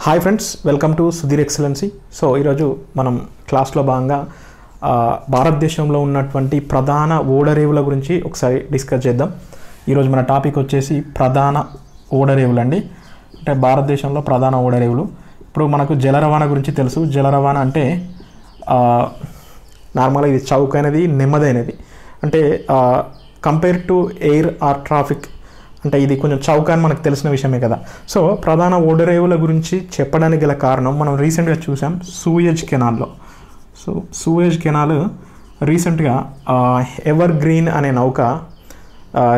Hi friends, welcome to Sudheer excellency. So ఈరోజు మనం క్లాస్లో భాగంగా భారతదేశంలో ఉన్నటువంటి ప్రధాన ఓడరేవుల గురించి ఒకసారి డిస్కస్ చేద్దాం. ఈరోజు మన టాపిక్ వచ్చేసి ప్రధాన ఓడరేవులు అండి. అంటే భారతదేశంలో ప్రధాన ఓడరేవులు. ఇప్పుడు మనకు జల రవాణా గురించి తెలుసు. జల రవాణా అంటే నార్మల్గా ఇది చౌకైనది, నెమ్మదైనది. అంటే compare to air or traffic అంటే ఇది కొంచెం చౌక అని మనకు తెలిసిన విషయమే కదా. సో ప్రధాన ఓడరేవుల గురించి చెప్పడానికి గల కారణం మనం రీసెంట్గా చూసాం సూయజ్ కెనాల్లో. సో సూయజ్ కెనాల్ రీసెంట్గా ఎవర్ గ్రీన్ అనే నౌక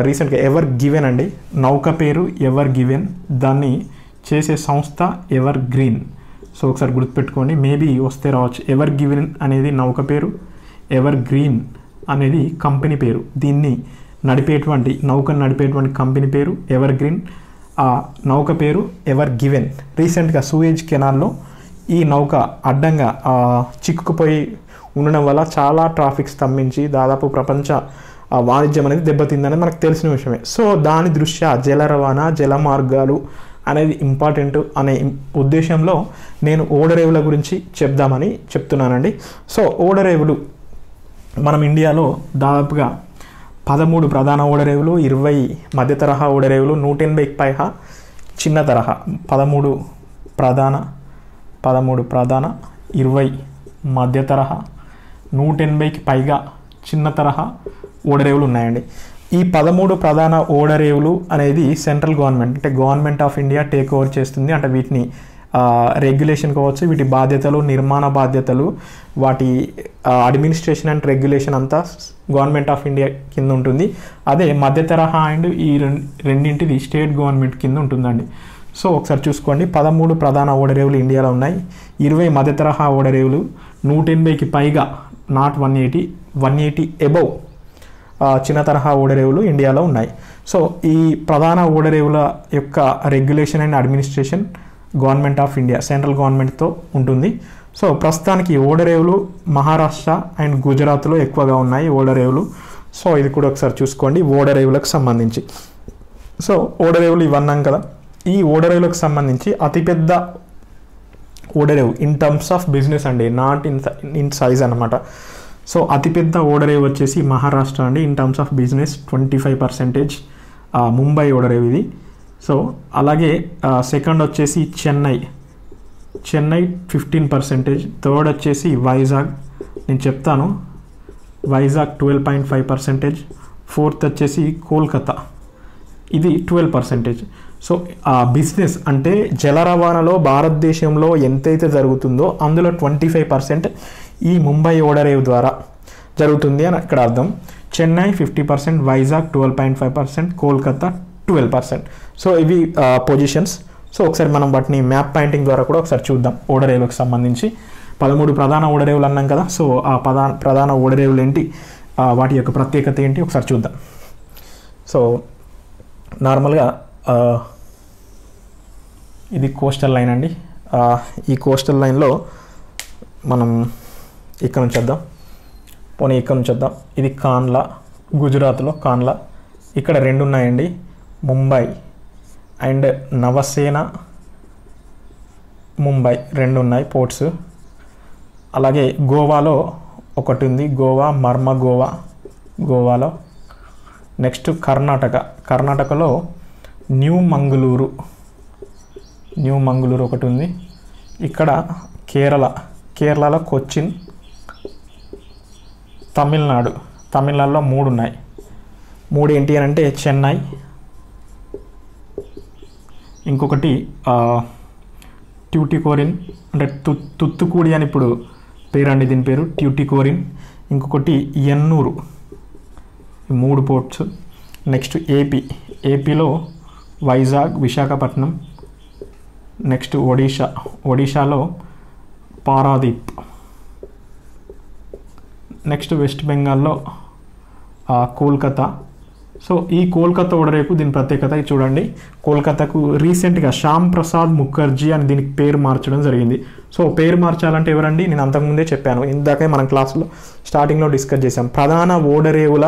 రీసెంట్గా ఎవర్ గివెన్ అండి, నౌక పేరు ఎవర్ గివెన్, దాన్ని చేసే సంస్థ ఎవర్ గ్రీన్. సో ఒకసారి గుర్తుపెట్టుకోండి, మేబీ వస్తే రావచ్చు. ఎవర్ గివెన్ అనేది నౌక పేరు, ఎవర్ గ్రీన్ అనేది కంపెనీ పేరు. దీన్ని నౌకను నడిపేటువంటి కంపెనీ పేరు ఎవర్ గ్రీన్, ఆ నౌక పేరు ఎవర్ గివెన్. రీసెంట్గా సూయజ్ కెనాల్లో ఈ నౌక అడ్డంగా చిక్కుకుపోయి ఉండడం వల్ల చాలా ట్రాఫిక్ స్తంభించి దాదాపు ప్రపంచ వాణిజ్యం అనేది దెబ్బతిందనేది మనకు తెలిసిన విషయమే. సో దాని దృష్ట్యా జల రవాణా, జల మార్గాలు అనేది ఇంపార్టెంట్ అనే ఉద్దేశంలో నేను ఓడరేవుల గురించి చెప్దామని చెప్తున్నానండి. సో ఓడరేవులు మనం ఇండియాలో దాదాపుగా 13 ప్రధాన ఓడరేవులు, 20 మధ్య తరహా ఓడరేవులు, 180కి పైగా చిన్న తరహా, 13 ప్రధాన 20 మధ్య తరహా, 180కి పైగా చిన్న తరహా ఓడరేవులు ఉన్నాయండి. ఈ 13 ప్రధాన ఓడరేవులు అనేది సెంట్రల్ గవర్నమెంట్ అంటే government of India take over చేస్తుంది. అంటే వీటిని రెగ్యులేషన్ కావచ్చు, వీటి బాధ్యతలు, నిర్మాణ బాధ్యతలు, వాటి అడ్మినిస్ట్రేషన్ అండ్ రెగ్యులేషన్ అంతా గవర్నమెంట్ ఆఫ్ ఇండియా కింద ఉంటుంది. అదే మధ్య తరహా అండ్ ఈ రెండింటిది స్టేట్ గవర్నమెంట్ కింద ఉంటుందండి. సో ఒకసారి చూసుకోండి, 13 ప్రధాన ఓడరేవులు ఇండియాలో ఉన్నాయి, 20 మధ్య తరహా ఓడరేవులు, 180కి పైగా నాట్ 180 అబౌవ్ చిన్న తరహా ఓడరేవులు ఇండియాలో ఉన్నాయి. సో ఈ ప్రధాన ఓడరేవుల యొక్క regulation and administration government of India central గవర్నమెంట్తో ఉంటుంది. సో ప్రస్తుతానికి ఓడరేవులు మహారాష్ట్ర అండ్ గుజరాత్లో ఎక్కువగా ఉన్నాయి ఓడరేవులు. సో ఇది కూడా ఒకసారి చూసుకోండి ఓడరేవులకు సంబంధించి. సో ఓడరేవులు ఇవన్నాం కదా. ఈ ఓడరేవులకు సంబంధించి అతిపెద్ద ఓడరేవు ఇన్ టర్మ్స్ ఆఫ్ బిజినెస్ అండి, నాట్ ఇన్ సైజ్ అనమాట. సో అతిపెద్ద ఓడరేవు వచ్చేసి మహారాష్ట్ర అండి. In terms of business 25% Mumbai ఓడరేవు ఇది. సో అలాగే సెకండ్ వచ్చేసి చెన్నై 15%, థర్డ్ వచ్చేసి వైజాగ్, నేను చెప్తాను, వైజాగ్ 12.5%, ఫోర్త్ వచ్చేసి కోల్కతా, ఇది 12%. సో బిజినెస్ అంటే జల రవాణాలో భారతదేశంలో ఎంతైతే జరుగుతుందో అందులో 25% ఈ ముంబై ఓడరేవు ద్వారా జరుగుతుంది అని ఇక్కడ అర్థం. చెన్నై 50%, వైజాగ్ 12.5%, కోల్కతా 12%. సో ఇవి పొజిషన్స్. సో ఒకసారి మనం వాటిని మ్యాప్ పాయింటింగ్ ద్వారా కూడా ఒకసారి చూద్దాం. ఓడరేవులకు సంబంధించి 13 ప్రధాన ఓడరేవులు అన్నాం కదా. సో ఆ ప్రధాన ఓడరేవులు ఏంటి, వాటి యొక్క ప్రత్యేకత ఏంటి ఒకసారి చూద్దాం. సో నార్మల్గా ఇది కోస్టల్ లైన్ అండి. ఈ కోస్టల్ లైన్లో మనం ఇక్కడ నుంచి వద్దాం, ఇక్కడ నుంచి వద్దాం. ఇది కాన్లా, గుజరాత్లో కాన్లా. ఇక్కడ 2 ఉన్నాయండి, ముంబై అండ్ నవసేన ముంబై 2 ఉన్నాయి పోర్ట్స్. అలాగే గోవాలో ఒకటి ఉంది, గోవా గోవాలో. నెక్స్ట్ కర్ణాటకలో న్యూ మంగళూరు ఒకటి ఉంది. ఇక్కడ కేరళలో కొచ్చిన్. తమిళనాడులో 3 ఉన్నాయి. 3 ఏంటి అని అంటే చెన్నై, ఇంకొకటి ట్యూటికోరిన్ అంటే తుత్తుకూడి అని ఇప్పుడు పేరండి, దీని పేరు ట్యూటికోరిన్. ఇంకొకటి ఎన్నూరు. 3 పోర్ట్స్. నెక్స్ట్ ఏపీలో వైజాగ్, విశాఖపట్నం. నెక్స్ట్ ఒడిషాలో పారాదీప్. నెక్స్ట్ వెస్ట్ బెంగాల్లో కోల్కతా. సో ఈ కోల్కతా ఓడరేపు దీని ప్రత్యేకత చూడండి. కోల్కతాకు రీసెంట్గా శ్యామ్ ప్రసాద్ ముఖర్జీ అని దీనికి పేరు మార్చడం జరిగింది. సో పేరు మార్చాలంటే ఎవరండి, నేను అంతకుముందే చెప్పాను, ఇందాకే మనం క్లాస్లో స్టార్టింగ్లో డిస్కస్ చేసాం. ప్రధాన ఓడరేవుల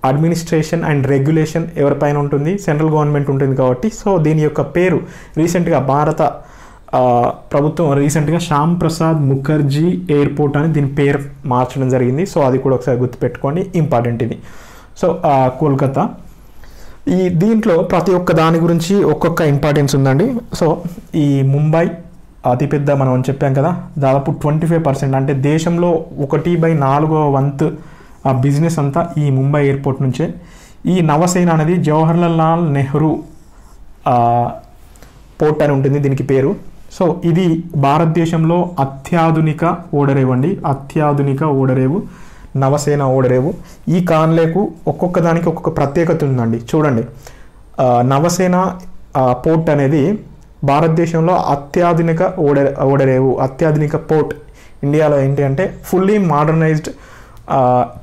అడ్మినిస్ట్రేషన్ అండ్ రెగ్యులేషన్ ఎవరిపైన ఉంటుంది, సెంట్రల్ గవర్నమెంట్ ఉంటుంది కాబట్టి. సో దీని యొక్క పేరు రీసెంట్గా భారత ప్రభుత్వం రీసెంట్గా శ్యామ్ ప్రసాద్ ముఖర్జీ ఎయిర్పోర్ట్ అని దీని పేరు మార్చడం జరిగింది. సో అది కూడా ఒకసారి గుర్తుపెట్టుకోండి, ఇంపార్టెంట్ ఇది. సో కోల్కతా దీంట్లో ప్రతి ఒక్క దాని గురించి ఒక్కొక్క ఇంపార్టెన్స్ ఉందండి. సో ఈ ముంబై అతిపెద్ద, మనం చెప్పాం కదా, దాదాపు 25% అంటే దేశంలో 1/4 బిజినెస్ అంతా ఈ ముంబై ఎయిర్పోర్ట్ నుంచే. ఈ నవసేన అనేది జవహర్లాల్ నెహ్రూ పోర్ట్ అని ఉంటుంది దీనికి పేరు. సో ఇది భారతదేశంలో అత్యాధునిక ఓడరేవు అండి, అత్యాధునిక ఓడరేవు నవసేన ఓడరేవు. ఈ కాన్లేకు ఒక్కొక్క దానికి ఒక్కొక్క ప్రత్యేకత ఉందండి. చూడండి, నవసేన పోర్ట్ అనేది భారతదేశంలో అత్యాధునిక ఓడరేవు, అత్యాధునిక పోర్ట్ ఇండియాలో ఏంటి అంటే ఫుల్లీ మోడర్నైజ్డ్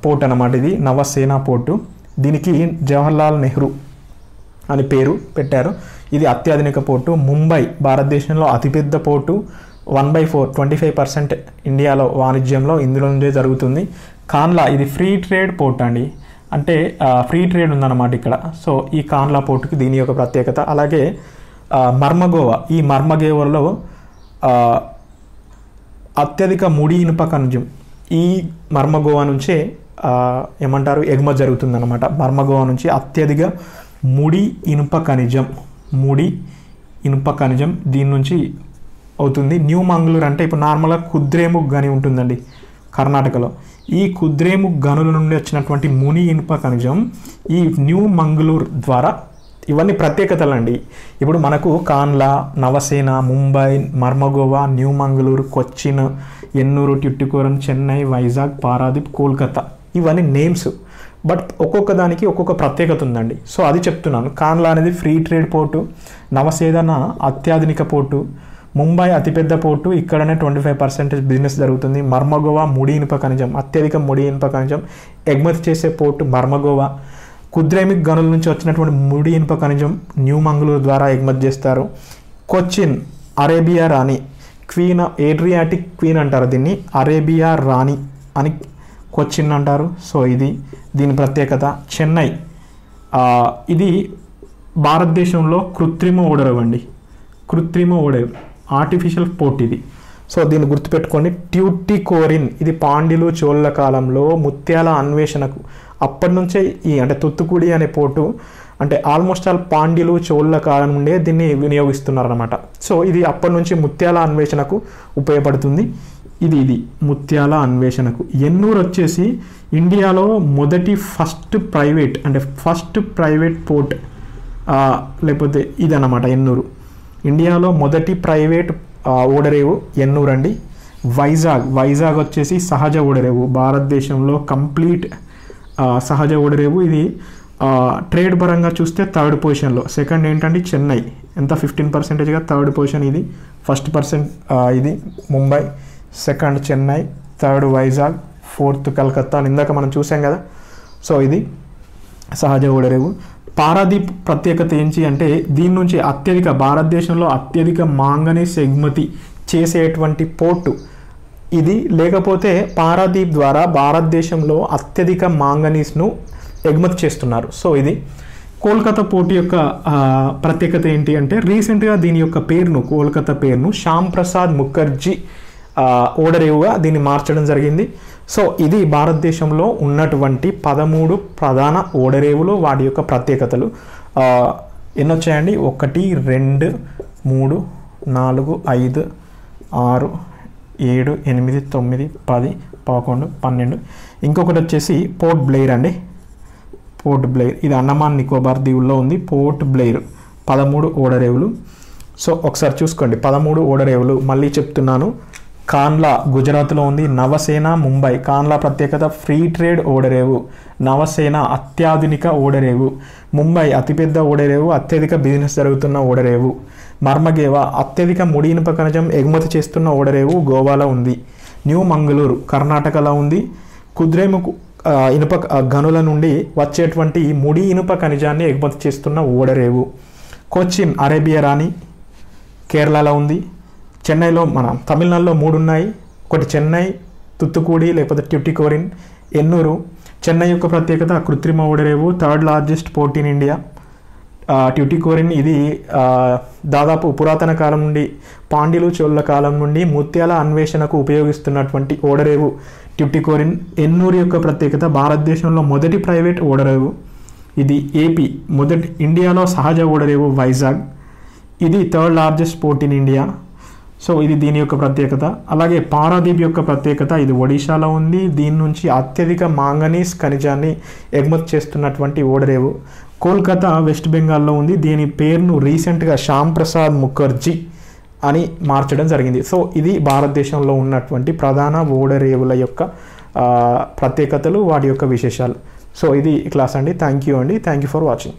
పోర్ట్ అన్నమాట. ఇది నవసేన పోర్టు, దీనికి జవహర్లాల్ నెహ్రూ అని పేరు పెట్టారు. ఇది అత్యాధునిక పోర్టు. ముంబై భారతదేశంలో అతిపెద్ద పోర్టు, 1/4 25% ఇండియాలో వాణిజ్యంలో ఇందులో నుండే జరుగుతుంది. కాన్లా ఇది ఫ్రీ ట్రేడ్ పోర్ట్ అండి, అంటే ఫ్రీ ట్రేడ్ ఉందన్నమాట ఇక్కడ. సో ఈ కాన్లా పోర్టుకి దీని యొక్క ప్రత్యేకత. అలాగే మర్మగోవా, ఈ మర్మగోవాలో అత్యధిక ముడి ఇనుప ఖనిజం ఈ మర్మగోవా నుంచే ఏమంటారు ఎగుమతి జరుగుతుందన్నమాట. మర్మగోవా నుంచి అత్యధిక ముడి ఇనుప ఖనిజం దీని నుంచి అవుతుంది. న్యూ మంగళూరు అంటే ఇప్పుడు నార్మల్గా కుద్రేముఖ్ గని ఉంటుందండి కర్ణాటకలో. ఈ కుద్రేముఖ్ గనుల నుండి వచ్చినటువంటి ముని ఇనుప ఖనిజం ఈ న్యూ మంగళూరు ద్వారా, ఇవన్నీ ప్రత్యేకతలు అండి. ఇప్పుడు మనకు కాన్లా, నవసేన, ముంబై, మర్మగోవా, న్యూ మంగళూరు, కొచ్చిన్, ఎన్నూరు, ట్యుటికోరన్, చెన్నై, వైజాగ్, పారాదీప్, కోల్కతా, ఇవన్నీ నేమ్స్. బట్ ఒక్కొక్క దానికి ఒక్కొక్క ప్రత్యేకత ఉందండి. సో అది చెప్తున్నాను. కాన్లా అనేది ఫ్రీ ట్రేడ్ పోర్టు, నవసేన అత్యాధునిక పోర్టు, ముంబై అతిపెద్ద పోర్టు, ఇక్కడనే 25% బిజినెస్ జరుగుతుంది. మర్మగోవా ముడి ఇనుప ఖనిజం, అత్యధిక ముడి ఇనుప ఖనిజం ఎగుమతి చేసే పోర్టు మర్మగోవా. కుద్రేమిక్ గనుల నుంచి వచ్చినటువంటి ముడి ఇనుప ఖనిజం న్యూ మంగళూరు ద్వారా ఎగుమతి చేస్తారు. కొచ్చిన్ అరేబియా రాణి, క్వీన్, ఏడ్రియాటిక్ క్వీన్ అంటారు దీన్ని, అరేబియా రాణి అని కొచ్చిన్ అంటారు. సో ఇది దీని ప్రత్యేకత. చెన్నై ఇది భారతదేశంలో కృత్రిమ ఓడరేవు అండి, కృత్రిమ ఓడరేవు, ఆర్టిఫిషియల్ పోర్ట్ ఇది. సో దీన్ని గుర్తుపెట్టుకోండి. ట్యూటికోరిన్ ఇది పాండ్యులు చోళల కాలంలో ముత్యాల అన్వేషణకు, అప్పటి నుంచే అంటే తుత్తుకుడి అనే పోర్టు అంటే ఆల్మోస్ట్ ఆల్ పాండ్యులు చోళల కాలం నుండే దీన్ని వినియోగిస్తున్నారన్నమాట. సో ఇది అప్పటి నుంచి ముత్యాల అన్వేషణకు ఉపయోగపడుతుంది. ఇది ముత్యాల అన్వేషణకు. ఎన్నూరు వచ్చేసి ఇండియాలో ఫస్ట్ ప్రైవేట్ పోర్ట్, లేకపోతే ఇది అన్నమాట ఎన్నూరు. ఇండియాలో మొదటి ప్రైవేట్ ఓడరేవు ఎన్నూరు అండి. వైజాగ్ వచ్చేసి సహజ ఓడరేవు, భారతదేశంలో కంప్లీట్ సహజ ఓడరేవు. ఇది ట్రేడ్ పరంగా చూస్తే 3rd పొజిషన్లో. సెకండ్ ఏంటంటే చెన్నై, ఎంత 15%గా 3rd పొజిషన్ ఇది. ఫస్ట్ ఇది Mumbai, second Chennai, 3rd Vizag, 4th Calcutta ఇందాక మనం చూసాం కదా. సో ఇది సహజ ఓడరేవు. పారాదీప్ ప్రత్యేకత ఏంటి అంటే దీని నుంచి భారతదేశంలో అత్యధిక మాంగనీస్ ఎగుమతి చేసేటువంటి పోర్టు ఇది. లేకపోతే పారాదీప్ ద్వారా భారతదేశంలో అత్యధిక మాంగనీస్ను ఎగుమతి చేస్తున్నారు. సో ఇది కోల్కతా పోర్టు యొక్క ప్రత్యేకత ఏంటి అంటే రీసెంట్గా దీని యొక్క కోల్కతా పేరును శ్యామ్ ప్రసాద్ ముఖర్జీ ఓడరేవుగా దీన్ని మార్చడం జరిగింది. సో ఇది భారతదేశంలో ఉన్నటువంటి 13 ప్రధాన ఓడరేవులు, వాటి యొక్క ప్రత్యేకతలు ఎన్నొచ్చాయండి? 1 2 3 4 5 6 7 8 9 10 11 12. ఇంకొకటి వచ్చేసి పోర్ట్ బ్లెయిర్ అండి. పోర్ట్ బ్లెయిర్ ఇది అండమాన్ నికోబార్ దీవుల్లో ఉంది. Port Blair 13 ఓడరేవులు. సో ఒకసారి చూసుకోండి, 13 ఓడరేవులు. మళ్ళీ చెప్తున్నాను, కాన్లా గుజరాత్లో ఉంది. నవసేన ముంబై. కాన్లా ప్రత్యేకత ఫ్రీ ట్రేడ్ ఓడరేవు, నవసేన అత్యాధునిక ఓడరేవు, ముంబై అతిపెద్ద ఓడరేవు, అత్యధిక బిజినెస్ జరుగుతున్న ఓడరేవు. మర్మగోవా అత్యధిక ముడి ఇనుప ఖనిజం ఎగుమతి చేస్తున్న ఓడరేవు గోవాలో ఉంది. న్యూ మంగళూరు కర్ణాటకలో ఉంది. కుద్రేముఖ్ ఇనుప గనుల నుండి వచ్చేటువంటి ముడి ఇనుప ఖనిజాన్ని ఎగుమతి చేస్తున్న ఓడరేవు. కొచ్చిన్ అరేబియా రాణి కేరళలో ఉంది. చెన్నైలో మన తమిళనాడులో 3 ఉన్నాయి. ఒకటి చెన్నై, తుత్తుకుడి లేకపోతే ట్యుటికోరిన్, ఎన్నూరు. చెన్నై యొక్క ప్రత్యేకత కృత్రిమ ఓడరేవు, 3rd largest port in India. Tuticorin ఇది దాదాపు పురాతన కాలం నుండి పాండ్యులు చోళ కాలం నుండి ముత్యాల అన్వేషణకు ఉపయోగిస్తున్నటువంటి ఓడరేవు ట్యూటికోరిన్. ఎన్నూరు యొక్క ప్రత్యేకత భారతదేశంలో మొదటి ప్రైవేట్ ఓడరేవు ఇది. ఏపీ ఇండియాలో సహజ ఓడరేవు వైజాగ్. ఇది 3rd largest port in India. So ఇది దీని యొక్క ప్రత్యేకత. అలాగే పారాదీప్ యొక్క ప్రత్యేకత ఇది ఒడిశాలో ఉంది. దీని నుంచి అత్యధిక మాంగనీస్ ఖనిజాన్ని ఎగుమతి చేస్తున్నటువంటి ఓడరేవు. కోల్కతా వెస్ట్ బెంగాల్లో ఉంది. దీని పేరును రీసెంట్గా శ్యామ్ ప్రసాద్ ముఖర్జీ అని మార్చడం జరిగింది. సో ఇది భారతదేశంలో ఉన్నటువంటి ప్రధాన ఓడరేవుల యొక్క ప్రత్యేకతలు, వాటి యొక్క విశేషాలు. సో ఇది క్లాస్ అండి. Thank you for watching.